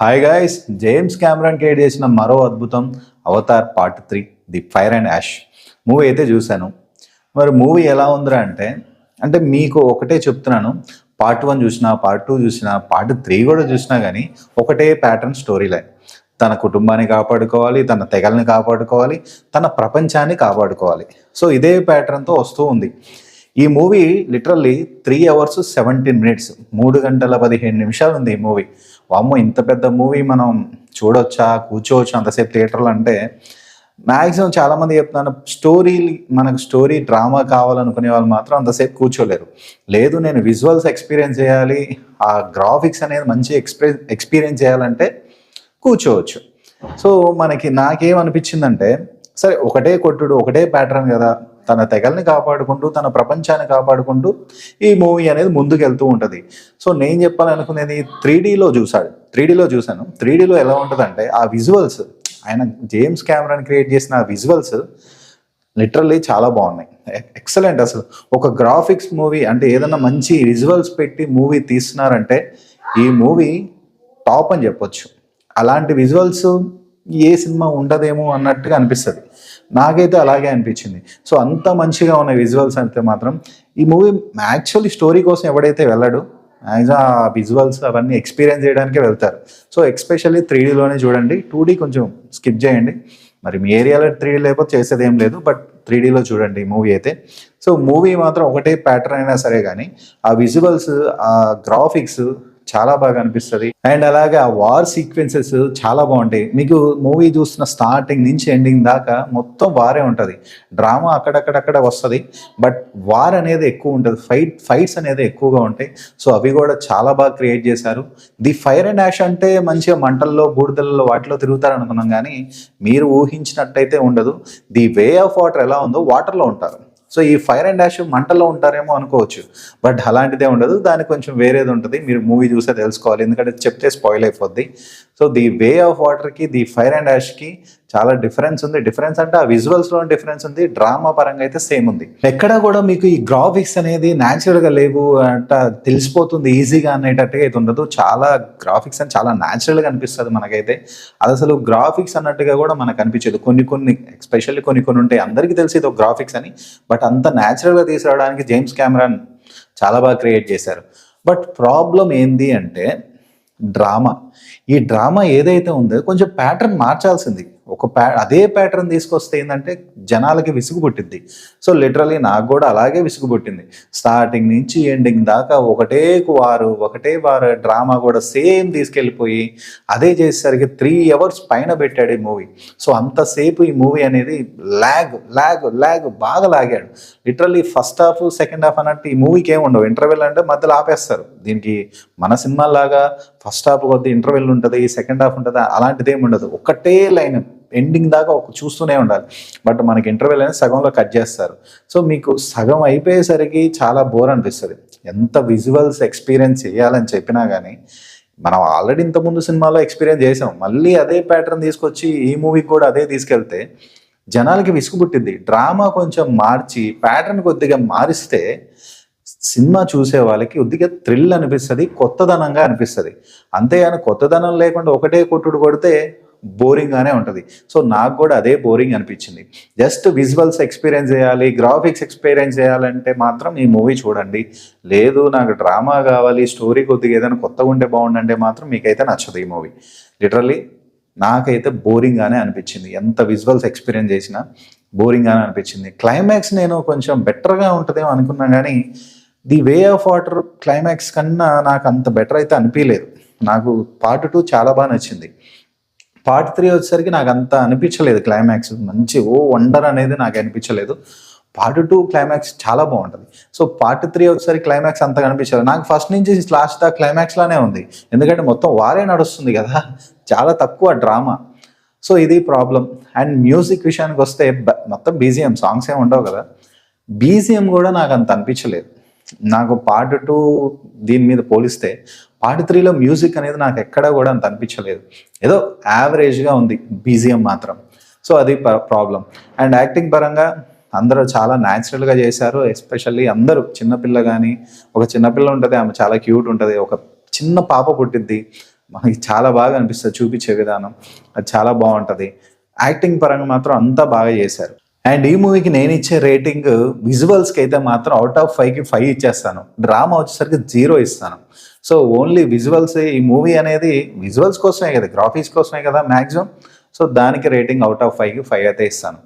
Hi guys, James Cameron create చేసిన మరో అద్భుతం Avatar part 3 the Fire and Ash movie అయితే చూశాను. మరి మూవీ ఎలా ఉందిరా అంటే మీకు ఒకటే చెప్తున్నాను. పార్ట్ 1 చూసినా, పార్ట్ 2 చూసినా, పార్ట్ 3 కూడా చూసినా కానీ ఒకటే ప్యాటర్న్ స్టోరీ లైన్. తన కుటుంబాన్ని కాపాడుకోవాలి, తన తెగల్ని కాపాడుకోవాలి, తన ప్రపంచాన్ని కాపాడుకోవాలి. సో ఇదే ప్యాటర్న్తో వస్తూ ఉంది. ఈ మూవీ లిటరల్లీ 3 hours 17 minutes, 3 గంటల 15 నిమిషాలు ఉంది ఈ మూవీ. వామ్మో, ఇంత పెద్ద మూవీ మనం చూడొచ్చా, కూర్చోవచ్చు అంతసేపు థియేటర్లో అంటే మ్యాక్సిమం చాలామంది చెప్తున్నాను, మనకు స్టోరీ డ్రామా కావాలనుకునే వాళ్ళు మాత్రం అంతసేపు కూర్చోలేరు. లేదు, నేను విజువల్స్ ఎక్స్పీరియన్స్ చేయాలి, ఆ గ్రాఫిక్స్ అనేది మంచి ఎక్స్పీరియన్స్ చేయాలంటే కూర్చోవచ్చు. సో నాకేమనిపించిందంటే, సరే ఒకటే కొట్టుడు, ఒకటే ప్యాటర్న్ కదా, తన తెగల్ని కాపాడుకుంటూ, తన ప్రపంచాన్ని కాపాడుకుంటూ ఈ మూవీ అనేది ముందుకెళ్తూ ఉంటుంది. సో నేను చెప్పాలనుకునేది 3Dలో చూశాను. 3Dలో ఎలా ఉంటుందంటే ఆ విజువల్స్, ఆయన జేమ్స్ కెమెరాన్ క్రియేట్ చేసిన ఆ విజువల్స్ లిటరల్లీ చాలా బాగున్నాయి. ఎక్సలెంట్. అసలు ఒక గ్రాఫిక్స్ మూవీ అంటే ఏదన్నా మంచి విజువల్స్ పెట్టి మూవీ తీస్తున్నారంటే ఈ మూవీ టాప్ అని చెప్పొచ్చు. అలాంటి విజువల్స్ ఏ సినిమా ఉండదేమో అన్నట్టుగా అనిపిస్తుంది. నాకైతే అలాగే అనిపించింది. సో అంత మంచిగా ఉన్న విజువల్స్ అయితే మాత్రం ఈ మూవీ యాక్చువల్లీ స్టోరీ కోసం ఎవడైతే వెళ్ళాడో మ్యాక్సిమం ఆ విజువల్స్ అవన్నీ ఎక్స్పీరియన్స్ చేయడానికే వెళ్తారు. సో ఎక్స్పెషల్లీ 3Dలోనే చూడండి. 2D కొంచెం స్కిప్ చేయండి. మరి మీ ఏరియాలో 3D లేకపోతే చేసేది ఏం లేదు, బట్ 3Dలో చూడండి మూవీ అయితే. సో మూవీ మాత్రం ఒకటే ప్యాటర్న్ అయినా సరే కానీ ఆ విజువల్స్, ఆ గ్రాఫిక్స్ చాలా బాగా అనిపిస్తుంది. అండ్ అలాగే ఆ వార్ సీక్వెన్సెస్ చాలా బాగుంటాయి. మీకు మూవీ చూస్తున్న స్టార్టింగ్ నుంచి ఎండింగ్ దాకా మొత్తం వారే ఉంటుంది. డ్రామా అక్కడక్కడక్కడ వస్తుంది, బట్ వార్ అనేది ఎక్కువ ఉంటుంది. ఫైట్స్ అనేది ఎక్కువగా ఉంటాయి. సో అవి కూడా చాలా బాగా క్రియేట్ చేశారు. ది ఫైర్ అండ్ యాష్ అంటే మంచిగా మంటల్లో, బూడిదల్లో వాటిలో తిరుగుతారు అనుకున్నాం, కానీ మీరు ఊహించినట్టయితే ఉండదు. ది వే ఆఫ్ వాటర్ ఎలా ఉందో వాటర్లో ఉంటారు. సో ఈ ఫైర్ అండ్ యాష్ మంటల్లో ఉంటారేమో అనుకోవచ్చు, బట్ అలాంటిదే ఉండదు. దానికి కొంచెం వేరేది ఉంటుంది. మీరు మూవీ చూసే తెలుసుకోవాలి, ఎందుకంటే చెప్తే స్పాయిల్ అయిపోద్ది. సో ది వే ఆఫ్ వాటర్కి, ది ఫైర్ అండ్ యాష్కి చాలా డిఫరెన్స్ ఉంది. డిఫరెన్స్ అంటే ఆ విజువల్స్లో డిఫరెన్స్ ఉంది, డ్రామా పరంగా అయితే సేమ్ ఉంది. ఎక్కడ కూడా మీకు ఈ గ్రాఫిక్స్ అనేది న్యాచురల్గా లేవు అంట తెలిసిపోతుంది ఈజీగా అనేటట్టుగా అయితే ఉండదు. చాలా గ్రాఫిక్స్ అని చాలా న్యాచురల్గా అనిపిస్తుంది మనకైతే. అది అసలు గ్రాఫిక్స్ అన్నట్టుగా కూడా మనకు అనిపించదు. కొన్ని ఎస్పెషల్లీ కొన్ని ఉంటాయి, అందరికీ తెలిసి ఇది ఒక గ్రాఫిక్స్ అని, బట్ అంత న్యాచురల్గా తీసుకురావడానికి జేమ్స్ కెమెరాన్ చాలా బాగా క్రియేట్ చేశారు. బట్ ప్రాబ్లం ఏంది అంటే డ్రామా. ఈ డ్రామా ఏదైతే ఉందో కొంచెం ప్యాటర్న్ మార్చాల్సింది. అదే ప్యాటర్న్ తీసుకొస్తే ఏంటంటే జనాలకి విసుగు పుట్టింది. సో లిటరలీ నాకు కూడా అలాగే విసుగు పుట్టింది. స్టార్టింగ్ నుంచి ఎండింగ్ దాకా ఒకటే వారు డ్రామా కూడా సేమ్ తీసుకెళ్ళిపోయి అదే చేసేసరికి 3 hours పైన పెట్టాడు ఈ మూవీ. సో అంతసేపు ఈ మూవీ అనేది లాగ్ బాగా లాగాడు. Literally first half, second half అన్నట్టు ఈ మూవీకి ఏమి ఉండవు. ఇంటర్వెల్ అంటే మధ్యలో ఆపేస్తారు. దీనికి మన సినిమాలాగా ఫస్ట్ హాఫ్ కొద్ది ఇంటర్వెల్ ఉంటుంది, సెకండ్ హాఫ్ ఉంటుంది, అలాంటిది ఏమి ఉండదు. ఒకటే లైన్ ఎండింగ్ దాకా చూస్తూనే ఉండాలి. బట్ మనకి ఇంటర్వెల్ అనేది సగంలో కట్ చేస్తారు. సో మీకు సగం అయిపోయేసరికి చాలా బోర్ అనిపిస్తుంది. ఎంత విజువల్స్ ఎక్స్పీరియన్స్ చేయాలని చెప్పినా కానీ మనం ఆల్రెడీ ఇంతకుముందు సినిమాలో ఎక్స్పీరియన్స్ చేసాం. మళ్ళీ అదే ప్యాటర్న్ తీసుకొచ్చి ఈ మూవీకి కూడా అదే తీసుకెళ్తే జనాలకి విసుగు పుట్టింది. డ్రామా కొంచెం మార్చి ప్యాటర్న్ కొద్దిగా మారిస్తే సినిమా చూసే వాళ్ళకి కొద్దిగా థ్రిల్ అనిపిస్తుంది, కొత్తదనంగా అనిపిస్తుంది. అంతేగాని కొత్తదనం లేకుండా ఒకటే కొట్టుడు కొడితే బోరింగ్గానే ఉంటుంది. సో నాకు కూడా అదే బోరింగ్ అనిపించింది. జస్ట్ విజువల్స్ ఎక్స్పీరియన్స్ చేయాలి, గ్రాఫిక్స్ ఎక్స్పీరియన్స్ చేయాలంటే మాత్రం ఈ మూవీ చూడండి. లేదు నాకు డ్రామా కావాలి, స్టోరీ కొద్దిగా ఏదైనా కొత్తగా ఉంటే బాగుండంటే మాత్రం మీకైతే నచ్చదు ఈ మూవీ. లిటరల్లీ నాకైతే బోరింగ్గానే అనిపించింది. ఎంత విజువల్స్ ఎక్స్పీరియన్స్ చేసినా బోరింగ్గానే అనిపించింది. క్లైమాక్స్ నేను కొంచెం బెటర్గా ఉంటుందేమో అనుకున్నా, కానీ the way of water climax కన్నా నాకు అంత బెటర్ అయితే అనిపించలేదు. నాకు పార్ట్ 2 చాలా బాగా నచ్చింది. పార్ట్ 3 వచ్చేసరికి నాకు అంత అనిపించలేదు. క్లైమాక్స్ మంచి వండర్ అనేది నాకు అనిపించలేదు. పార్ట్ 2 క్లైమాక్స్ చాలా బాగుంటుంది. సో పార్ట్ 3 వచ్చేసరికి క్లైమాక్స్ అంతగా అనిపించలేదు. నాకు ఫస్ట్ నుంచి లాస్ట్ దా క్లైమాక్స్ లానే ఉంది, ఎందుకంటే మొత్తం వారే నడుస్తుంది కదా, చాలా తక్కువ డ్రామా. సో ఇది ప్రాబ్లం. అండ్ మ్యూజిక్ విషయానికి వస్తే మొత్తం బీజిఎం సాంగ్స్ ఏమి ఉండవు కదా, బీజిఎం కూడా నాకు అంత అనిపించలేదు. నాకు పార్ట్ 2 దీని మీద పోలిస్తే పార్ట్ 3లో మ్యూజిక్ అనేది నాకు ఎక్కడా కూడా అంత అనిపించలేదు. ఏదో యావరేజ్గా ఉంది బీజిఎం మాత్రం. సో అది ప్రాబ్లం. అండ్ యాక్టింగ్ పరంగా అందరూ చాలా న్యాచురల్గా చేశారు. ఎస్పెషల్లీ అందరూ, చిన్నపిల్ల కానీ, ఒక చిన్నపిల్ల ఉంటుంది, ఆమె చాలా క్యూట్ ఉంటుంది, ఒక చిన్న పాప పుట్టిద్ది, మనకి చాలా బాగా అనిపిస్తుంది చూపించే విధానం, అది చాలా బాగుంటుంది. యాక్టింగ్ పరంగా మాత్రం అంతా బాగా చేశారు. అండ్ ఈ మూవీకి నేను ఇచ్చే రేటింగ్ విజువల్స్కి అయితే మాత్రం అవుట్ ఆఫ్ 5కి 5 ఇచ్చేస్తాను. డ్రామా వచ్చేసరికి 0 ఇస్తాను. సో ఓన్లీ విజువల్స్, ఈ మూవీ అనేది విజువల్స్ కోసమే కదా, గ్రాఫిక్స్ కోసమే కదా మ్యాక్సిమం. సో దానికి రేటింగ్ అవుట్ ఆఫ్ 5కి 5 అయితే ఇస్తాను.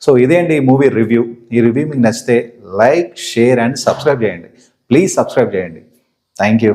సో ఇదే అండి ఈ మూవీ రివ్యూ. ఈ రివ్యూ మీకు నచ్చితే లైక్, షేర్ అండ్ సబ్స్క్రైబ్ చేయండి. ప్లీజ్ సబ్స్క్రైబ్ చేయండి. Thank you.